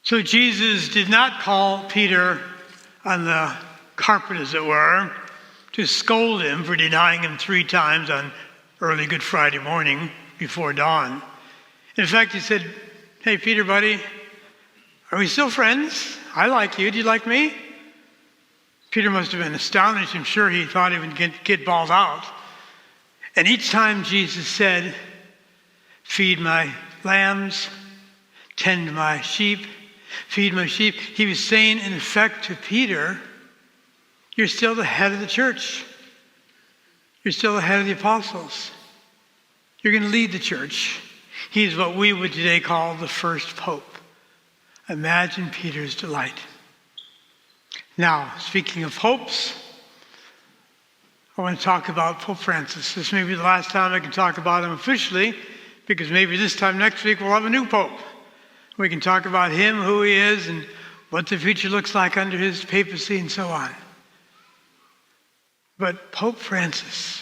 So Jesus did not call Peter on the carpet, as it were, to scold him for denying him 3 times on early Good Friday morning before dawn. In fact, he said, "Hey, Peter, buddy, are we still friends? I like you. Do you like me?" Peter must have been astonished. I'm sure he thought he would get bawled out. And each time Jesus said, "Feed my lambs, tend my sheep, feed my sheep," he was saying, in effect, to Peter, you're still the head of the church. You're still the head of the apostles. You're going to lead the church. He's what we would today call the first pope. Imagine Peter's delight. Now, speaking of popes, I want to talk about Pope Francis. This may be the last time I can talk about him officially, because maybe this time next week we'll have a new pope. We can talk about him, who he is, and what the future looks like under his papacy and so on. But Pope Francis,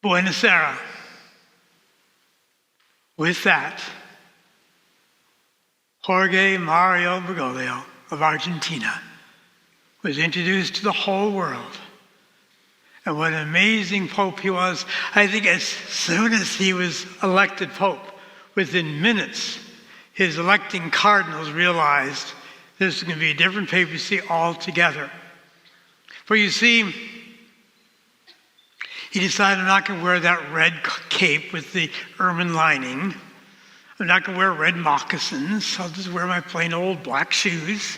Buenos Aires. With that, Jorge Mario Bergoglio of Argentina was introduced to the whole world. And what an amazing pope he was. I think as soon as he was elected pope, within minutes, his electing cardinals realized this was going to be a different papacy altogether. For you see, he decided, I'm not going to wear that red cape with the ermine lining. I'm not going to wear red moccasins. I'll just wear my plain old black shoes.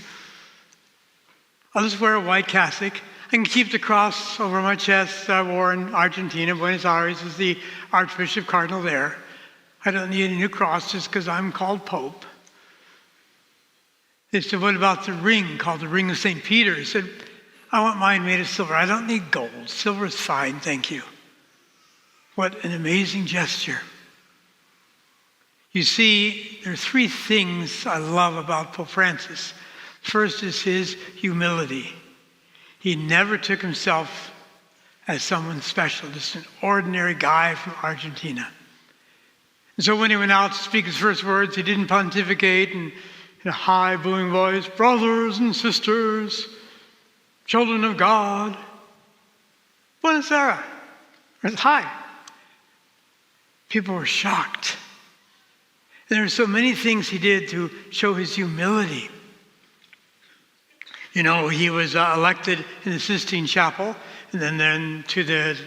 I'll just wear a white cassock. I can keep the cross over my chest that I wore in Argentina, Buenos Aires, as the Archbishop Cardinal there. I don't need a new cross just because I'm called Pope. They said, what about the ring called the Ring of St. Peter? He said, I want mine made of silver. I don't need gold. Silver is fine, thank you. What an amazing gesture. You see, there are 3 things I love about Pope Francis. First is his humility. He never took himself as someone special, just an ordinary guy from Argentina. And so when he went out to speak his first words, he didn't pontificate in a high, booming voice, brothers and sisters, children of God. Buenos Aires. Hi. People were shocked. And there were so many things he did to show his humility. You know, he was elected in the Sistine Chapel, and then to the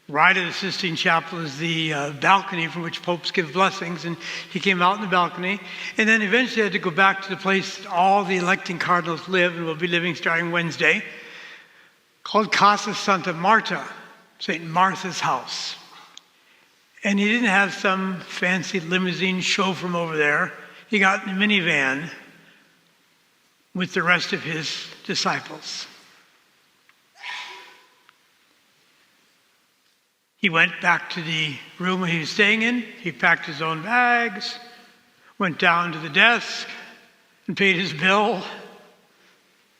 right of the Sistine Chapel is the balcony from which popes give blessings, and he came out in the balcony, and then eventually had to go back to the place that all the electing cardinals live, and will be living starting Wednesday, called Casa Santa Marta, St. Martha's house. And he didn't have some fancy limousine show from over there. He got in a minivan with the rest of his disciples. He went back to the room he was staying in. He packed his own bags, went down to the desk, and paid his bill.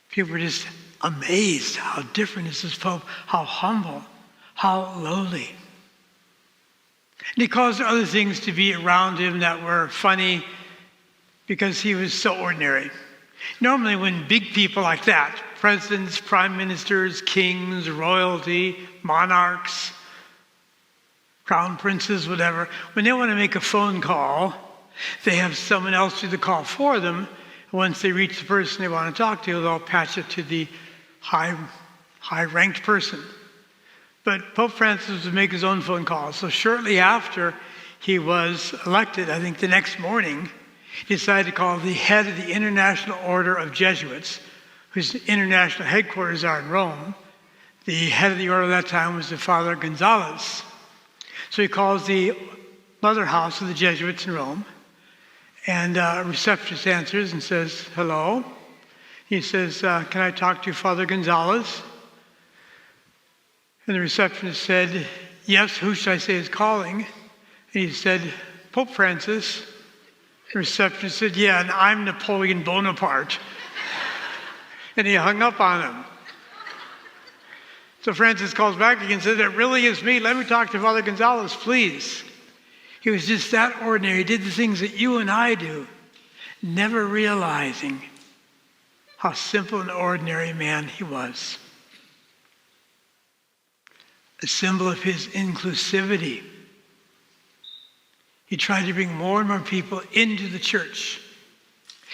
People were just amazed. How different is this Pope? How humble, how lowly. And he caused other things to be around him that were funny because he was so ordinary. Normally when big people like that, presidents, prime ministers, kings, royalty, monarchs, crown princes, whatever, when they want to make a phone call, they have someone else do the call for them. Once they reach the person they want to talk to, they'll patch it to the high-ranked person. But Pope Francis would make his own phone call. So shortly after he was elected, I think the next morning, he decided to call the head of the International Order of Jesuits, whose international headquarters are in Rome. The head of the order at that time was the Father Gonzalez. So he calls the mother house of the Jesuits in Rome, and a receptionist answers and says, hello. He says, can I talk to Father Gonzalez? And the receptionist said, yes, who should I say is calling? And he said, Pope Francis. The receptionist said, yeah, and I'm Napoleon Bonaparte. And he hung up on him. So Francis calls back again and says, it really is me. Let me talk to Father Gonzalez, please. He was just that ordinary. He did the things that you and I do, never realizing how simple and ordinary man he was. A symbol of his inclusivity. He tried to bring more and more people into the church.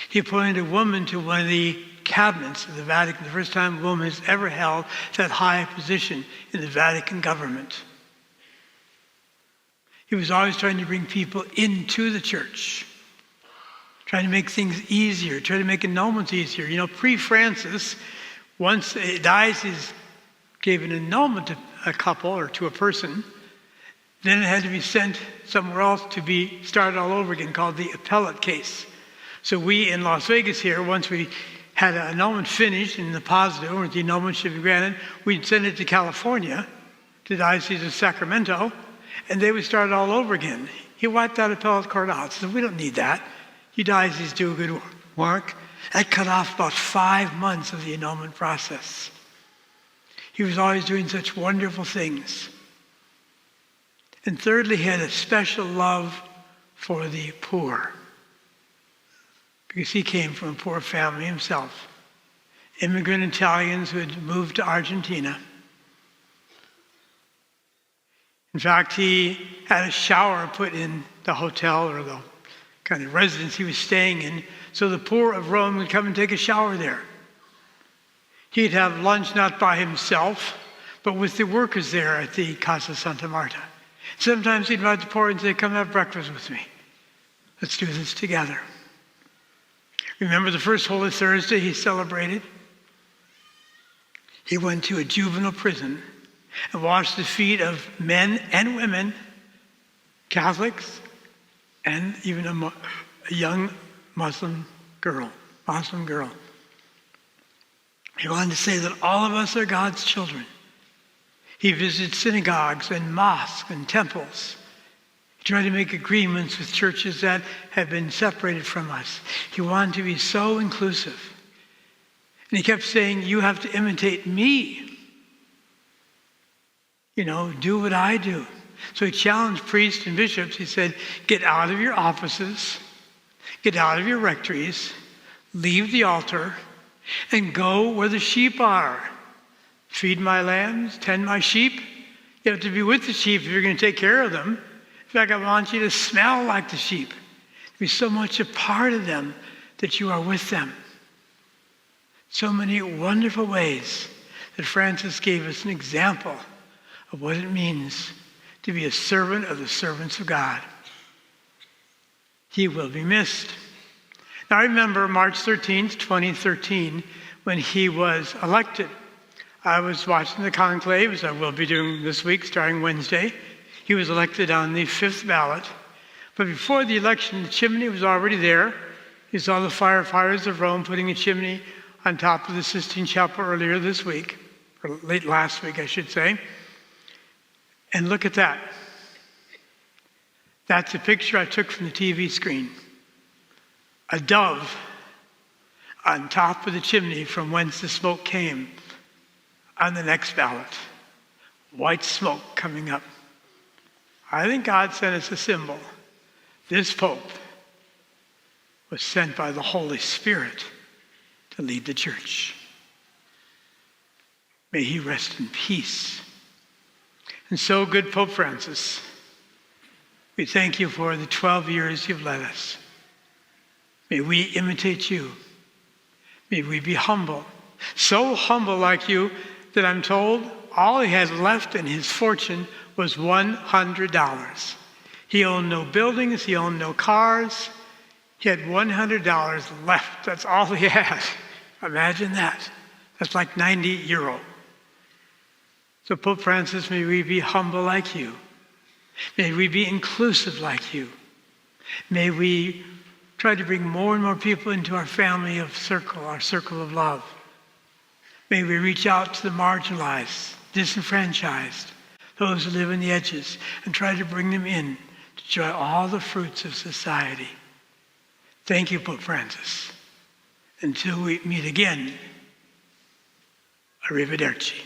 He appointed a woman to one of the cabinets of the Vatican, the first time a woman has ever held that high position in the Vatican government. He was always trying to bring people into the church, trying to make things easier, trying to make annulments easier. You know, pre-Francis, once a diocese gave an annulment to a couple or to a person, then it had to be sent somewhere else to be started all over again, called the appellate case. So we in Las Vegas here, once we had an annulment finished in the positive, or the annulment should be granted, we'd send it to California, to the Diocese of Sacramento, and they would start it all over again. He wiped that appellate court out. He said, we don't need that. You dioceses do a good work. That cut off about 5 months of the annulment process. He was always doing such wonderful things. And thirdly, he had a special love for the poor, because he came from a poor family himself. Immigrant Italians who had moved to Argentina. In fact, he had a shower put in the hotel or the kind of residence he was staying in, so the poor of Rome would come and take a shower there. He'd have lunch not by himself, but with the workers there at the Casa Santa Marta. Sometimes he'd invite the poor and say, come have breakfast with me. Let's do this together. Remember the first Holy Thursday he celebrated? He went to a juvenile prison and washed the feet of men and women, Catholics, and even a young Muslim girl. He wanted to say that all of us are God's children. He visited synagogues and mosques and temples. He tried to make agreements with churches that had been separated from us. He wanted to be so inclusive. And he kept saying, you have to imitate me. You know, do what I do. So he challenged priests and bishops. He said, get out of your offices, get out of your rectories, leave the altar, and go where the sheep are. Feed my lambs, tend my sheep. You have to be with the sheep if you're going to take care of them. In fact, I want you to smell like the sheep. Be so much a part of them that you are with them. So many wonderful ways that Francis gave us an example of what it means to be a servant of the servants of God. He will be missed. Now I remember March 13th, 2013, when he was elected. I was watching the conclave, as I will be doing this week, starting Wednesday. He was elected on the 5th ballot. But before the election, the chimney was already there. You saw the firefighters of Rome putting a chimney on top of the Sistine Chapel earlier this week, or late last week, I should say. And look at that. That's a picture I took from the TV screen. A dove on top of the chimney from whence the smoke came on the next ballot. White smoke coming up. I think God sent us a symbol. This Pope was sent by the Holy Spirit to lead the church. May he rest in peace. And so, good Pope Francis, we thank you for the 12 years you've led us. May we imitate you. May we be humble. So humble like you that I'm told all he had left in his fortune was $100. He owned no buildings. He owned no cars. He had $100 left. That's all he had. Imagine that. That's like 90 euro. So Pope Francis, may we be humble like you. May we be inclusive like you. May we try to bring more and more people into our family of circle, our circle of love. May we reach out to the marginalized, disenfranchised, those who live in the edges, and try to bring them in to enjoy all the fruits of society. Thank you, Pope Francis. Until we meet again, arrivederci.